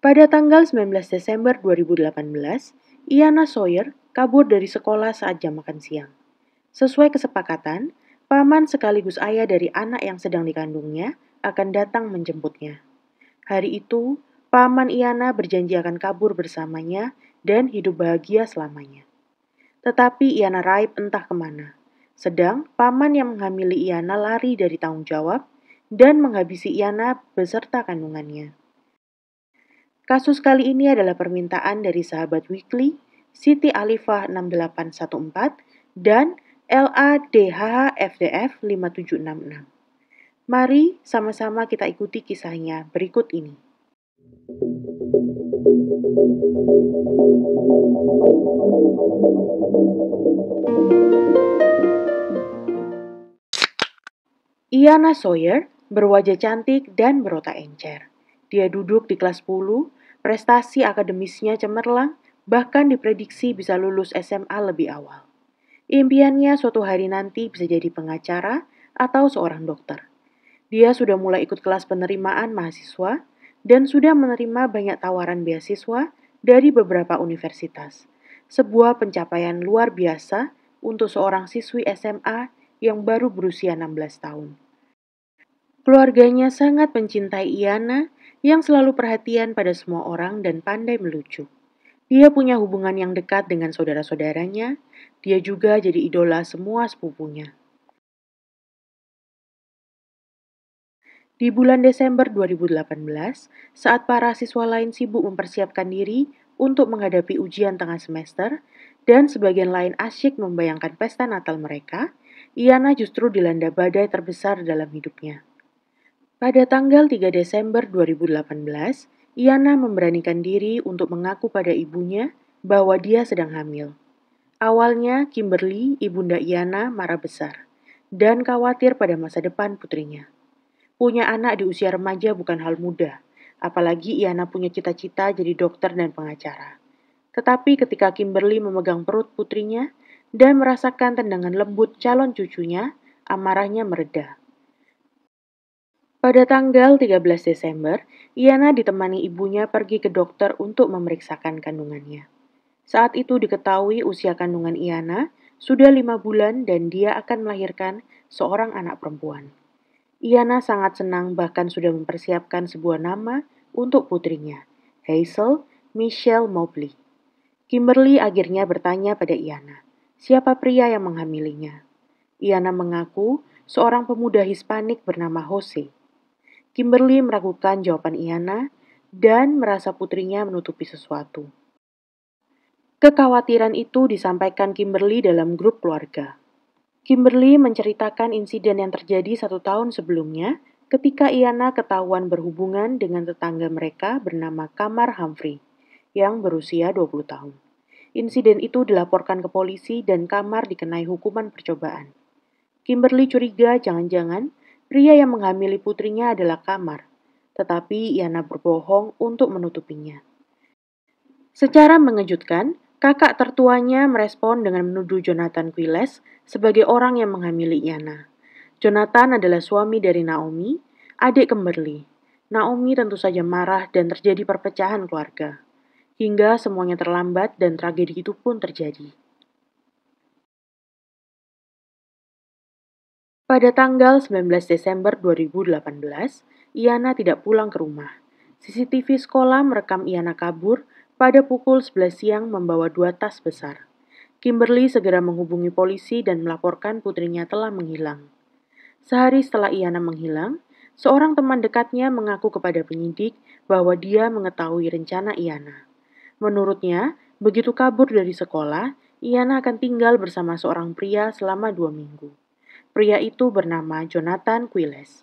Pada tanggal 19 Desember 2018, Iana Sawyer kabur dari sekolah saat jam makan siang. Sesuai kesepakatan, paman sekaligus ayah dari anak yang sedang dikandungnya akan datang menjemputnya. Hari itu, paman Iana berjanji akan kabur bersamanya dan hidup bahagia selamanya. Tetapi Iana raib entah kemana. Sedang paman yang menghamili Iana lari dari tanggung jawab dan menghabisi Iana beserta kandungannya. Kasus kali ini adalah permintaan dari sahabat Weekly, Siti Alifah 6814, dan LADHHFDF 5766. Mari sama-sama kita ikuti kisahnya berikut ini. Iana Sawyer berwajah cantik dan berotak encer. Dia duduk di kelas 10, prestasi akademisnya cemerlang, bahkan diprediksi bisa lulus SMA lebih awal. Impiannya suatu hari nanti bisa jadi pengacara atau seorang dokter. Dia sudah mulai ikut kelas penerimaan mahasiswa dan sudah menerima banyak tawaran beasiswa dari beberapa universitas. Sebuah pencapaian luar biasa untuk seorang siswi SMA yang baru berusia 16 tahun. Keluarganya sangat mencintai Iana yang selalu perhatian pada semua orang dan pandai melucu. Dia punya hubungan yang dekat dengan saudara-saudaranya. Dia juga jadi idola semua sepupunya. Di bulan Desember 2018, saat para siswa lain sibuk mempersiapkan diri untuk menghadapi ujian tengah semester, dan sebagian lain asyik membayangkan pesta Natal mereka, Iana justru dilanda badai terbesar dalam hidupnya. Pada tanggal 3 Desember 2018, Iana memberanikan diri untuk mengaku pada ibunya bahwa dia sedang hamil. Awalnya, Kimberly, ibunda Iana, marah besar dan khawatir pada masa depan putrinya. Punya anak di usia remaja bukan hal mudah, apalagi Iana punya cita-cita jadi dokter dan pengacara. Tetapi ketika Kimberly memegang perut putrinya dan merasakan tendangan lembut calon cucunya, amarahnya mereda. Pada tanggal 13 Desember, Iana ditemani ibunya pergi ke dokter untuk memeriksakan kandungannya. Saat itu diketahui usia kandungan Iana sudah 5 bulan dan dia akan melahirkan seorang anak perempuan. Iana sangat senang bahkan sudah mempersiapkan sebuah nama untuk putrinya, Hazel Michelle Mobley. Kimberly akhirnya bertanya pada Iana, siapa pria yang menghamilinya? Iana mengaku seorang pemuda Hispanik bernama Jose. Kimberly meragukan jawaban Iana dan merasa putrinya menutupi sesuatu. Kekhawatiran itu disampaikan Kimberly dalam grup keluarga. Kimberly menceritakan insiden yang terjadi 1 tahun sebelumnya ketika Iana ketahuan berhubungan dengan tetangga mereka bernama Kamar Humphrey yang berusia 20 tahun. Insiden itu dilaporkan ke polisi dan Kamar dikenai hukuman percobaan. Kimberly curiga jangan-jangan pria yang menghamili putrinya adalah Kamar, tetapi Iana berbohong untuk menutupinya. Secara mengejutkan, kakak tertuanya merespon dengan menuduh Jonathan Quiles sebagai orang yang menghamili Iana. Jonathan adalah suami dari Naomi, adik Kimberly. Naomi tentu saja marah dan terjadi perpecahan keluarga. Hingga semuanya terlambat dan tragedi itu pun terjadi. Pada tanggal 19 Desember 2018, Iana tidak pulang ke rumah. CCTV sekolah merekam Iana kabur pada pukul 11 siang membawa 2 tas besar. Kimberly segera menghubungi polisi dan melaporkan putrinya telah menghilang. Sehari setelah Iana menghilang, seorang teman dekatnya mengaku kepada penyidik bahwa dia mengetahui rencana Iana. Menurutnya, begitu kabur dari sekolah, Iana akan tinggal bersama seorang pria selama 2 minggu. Pria itu bernama Jonathan Quiles.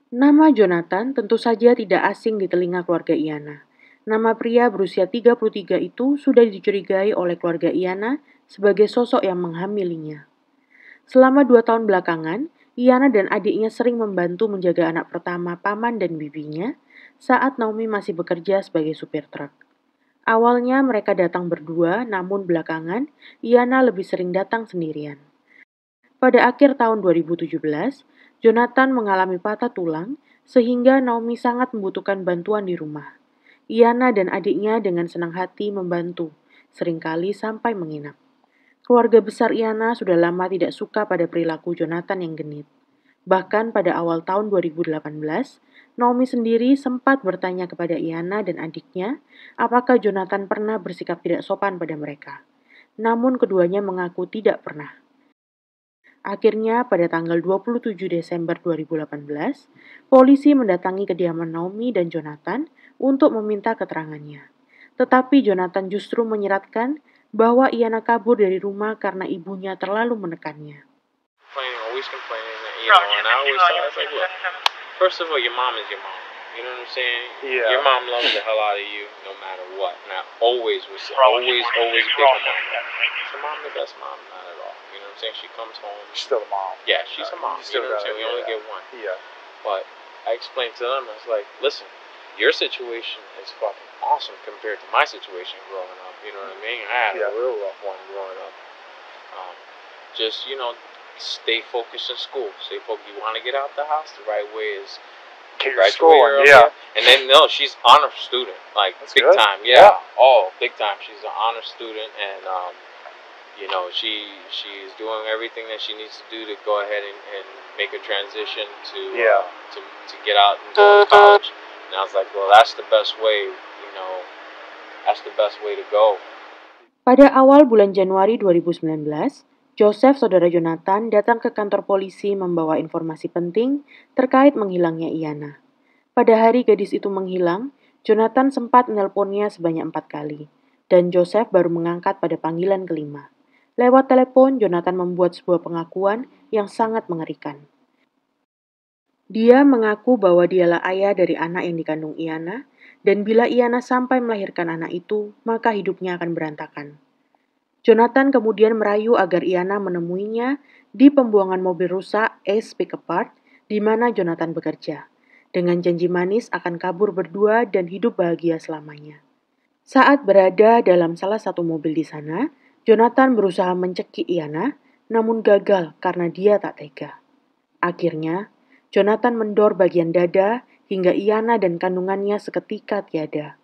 Nama Jonathan tentu saja tidak asing di telinga keluarga Iana. Nama pria berusia 33 itu sudah dicurigai oleh keluarga Iana sebagai sosok yang menghamilinya. Selama 2 tahun belakangan, Iana dan adiknya sering membantu menjaga anak pertama paman dan bibinya saat Naomi masih bekerja sebagai supir truk. Awalnya mereka datang berdua, namun belakangan Iana lebih sering datang sendirian. Pada akhir tahun 2017, Jonathan mengalami patah tulang sehingga Naomi sangat membutuhkan bantuan di rumah. Iana dan adiknya dengan senang hati membantu, seringkali sampai menginap. Keluarga besar Iana sudah lama tidak suka pada perilaku Jonathan yang genit. Bahkan pada awal tahun 2018, Naomi sendiri sempat bertanya kepada Iana dan adiknya apakah Jonathan pernah bersikap tidak sopan pada mereka. Namun keduanya mengaku tidak pernah. Akhirnya pada tanggal 27 Desember 2018, polisi mendatangi kediaman Naomi dan Jonathan untuk meminta keterangannya. Tetapi Jonathan justru menyeratkan bahwa Iana kabur dari rumah karena ibunya terlalu menekannya. Complaining, and I always tell her, like, look, first of all, your mom is your mom. You know what I'm saying? Yeah. Your mom loves the hell out of you, no matter what. And I always was, always big on my mom. Is your mom the best mom? Not at all. You know what I'm saying? She comes home. She's still a mom. Yeah, she's a mom. You know what I'm saying? We only get one. Yeah. But I explained to them, I was like, listen, your situation is fucking awesome compared to my situation growing up. You know what I mean? I had a real rough one growing up. Just, stay focused in school. Stay focused. You want to get out the house, the right way is Graduate her. Yeah. And then, no, she's honor student. Like, That's big good. time. Yeah. Oh, big time. She's an honor student. And, she's doing everything that she needs to do to go ahead and make a transition to get out and go to college. And I was like, well, that's the best way, that's the best way to go. Pada awal bulan Januari 2019, Joseph, saudara Jonathan, datang ke kantor polisi membawa informasi penting terkait menghilangnya Iana. Pada hari gadis itu menghilang, Jonathan sempat menelponnya sebanyak 4 kali, dan Joseph baru mengangkat pada panggilan kelima. Lewat telepon, Jonathan membuat sebuah pengakuan yang sangat mengerikan. Dia mengaku bahwa dialah ayah dari anak yang dikandung Iana, dan bila Iana sampai melahirkan anak itu, maka hidupnya akan berantakan. Jonathan kemudian merayu agar Iana menemuinya di pembuangan mobil rusak Ace Pickup Park, di mana Jonathan bekerja, dengan janji manis akan kabur berdua dan hidup bahagia selamanya. Saat berada dalam salah satu mobil di sana, Jonathan berusaha mencekik Iana, namun gagal karena dia tak tega. Akhirnya, Jonathan mendor bagian dada hingga Iana dan kandungannya seketika tiada.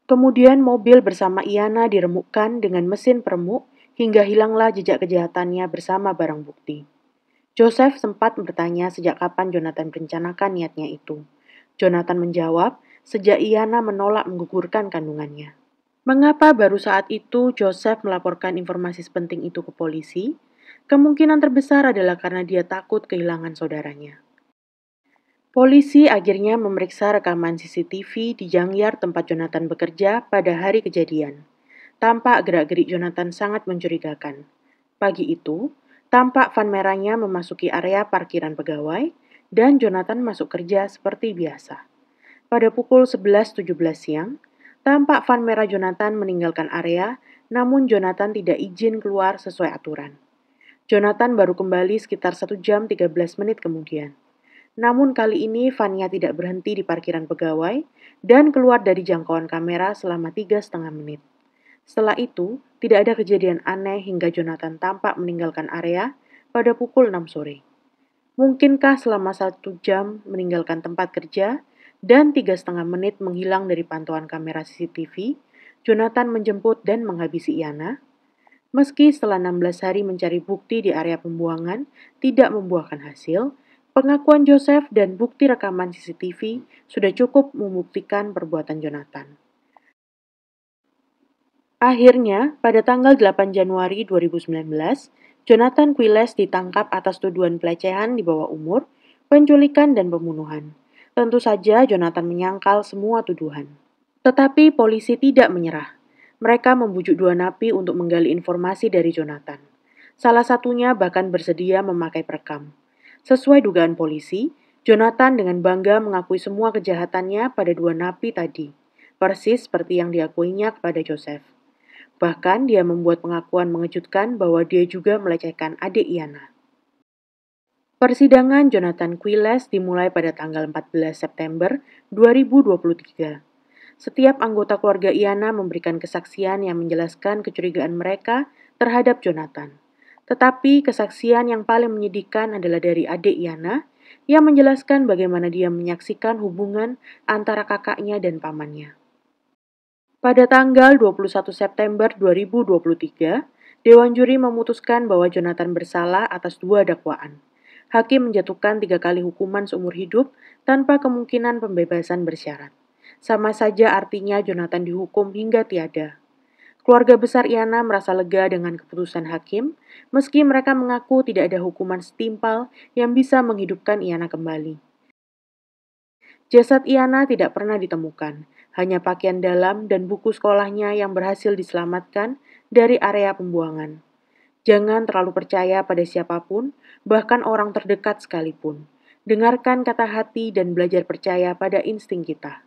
Kemudian mobil bersama Iana diremukkan dengan mesin peremuk hingga hilanglah jejak kejahatannya bersama barang bukti. Joseph sempat bertanya sejak kapan Jonathan merencanakan niatnya itu. Jonathan menjawab, sejak Iana menolak menggugurkan kandungannya. Mengapa baru saat itu Joseph melaporkan informasi sepenting itu ke polisi? Kemungkinan terbesar adalah karena dia takut kehilangan saudaranya. Polisi akhirnya memeriksa rekaman CCTV di junkyard tempat Jonathan bekerja pada hari kejadian. Tampak gerak-gerik Jonathan sangat mencurigakan. Pagi itu, tampak van merahnya memasuki area parkiran pegawai dan Jonathan masuk kerja seperti biasa. Pada pukul 11.17 siang, tampak van merah Jonathan meninggalkan area, namun Jonathan tidak izin keluar sesuai aturan. Jonathan baru kembali sekitar 1 jam 13 menit kemudian. Namun kali ini vannya tidak berhenti di parkiran pegawai dan keluar dari jangkauan kamera selama 3,5 menit. Setelah itu, tidak ada kejadian aneh hingga Jonathan tampak meninggalkan area pada pukul 6 sore. Mungkinkah selama 1 jam meninggalkan tempat kerja dan 3,5 menit menghilang dari pantauan kamera CCTV, Jonathan menjemput dan menghabisi Iana? Meski setelah 16 hari mencari bukti di area pembuangan tidak membuahkan hasil, pengakuan Joseph dan bukti rekaman CCTV sudah cukup membuktikan perbuatan Jonathan. Akhirnya, pada tanggal 8 Januari 2019, Jonathan Quiles ditangkap atas tuduhan pelecehan di bawah umur, penculikan, dan pembunuhan. Tentu saja Jonathan menyangkal semua tuduhan. Tetapi polisi tidak menyerah. Mereka membujuk dua napi untuk menggali informasi dari Jonathan. Salah satunya bahkan bersedia memakai perekam. Sesuai dugaan polisi, Jonathan dengan bangga mengakui semua kejahatannya pada dua napi tadi, persis seperti yang diakuinya kepada Joseph. Bahkan dia membuat pengakuan mengejutkan bahwa dia juga melecehkan adik Iana. Persidangan Jonathan Quiles dimulai pada tanggal 14 September 2023. Setiap anggota keluarga Iana memberikan kesaksian yang menjelaskan kecurigaan mereka terhadap Jonathan. Tetapi kesaksian yang paling menyedihkan adalah dari adik Iana Ia menjelaskan bagaimana dia menyaksikan hubungan antara kakaknya dan pamannya. Pada tanggal 21 September 2023, Dewan Juri memutuskan bahwa Jonathan bersalah atas 2 dakwaan. Hakim menjatuhkan 3 kali hukuman seumur hidup tanpa kemungkinan pembebasan bersyarat. Sama saja artinya Jonathan dihukum hingga tiada. Keluarga besar Iyana merasa lega dengan keputusan hakim, meski mereka mengaku tidak ada hukuman setimpal yang bisa menghidupkan Iyana kembali. Jasad Iyana tidak pernah ditemukan, hanya pakaian dalam dan buku sekolahnya yang berhasil diselamatkan dari area pembuangan. Jangan terlalu percaya pada siapapun, bahkan orang terdekat sekalipun. Dengarkan kata hati dan belajar percaya pada insting kita.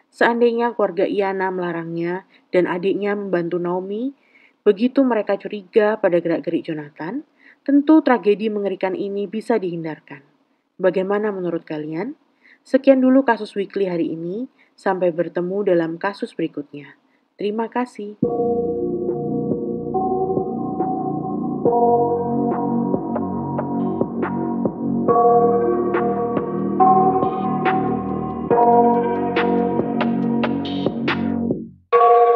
Seandainya keluarga Iyana melarangnya dan adiknya membantu Naomi, begitu mereka curiga pada gerak-gerik Jonathan, tentu tragedi mengerikan ini bisa dihindarkan. Bagaimana menurut kalian? Sekian dulu kasus Weekly hari ini, sampai bertemu dalam kasus berikutnya. Terima kasih.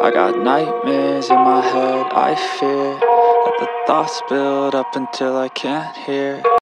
I got nightmares in my head, I fear that the thoughts build up until I can't hear.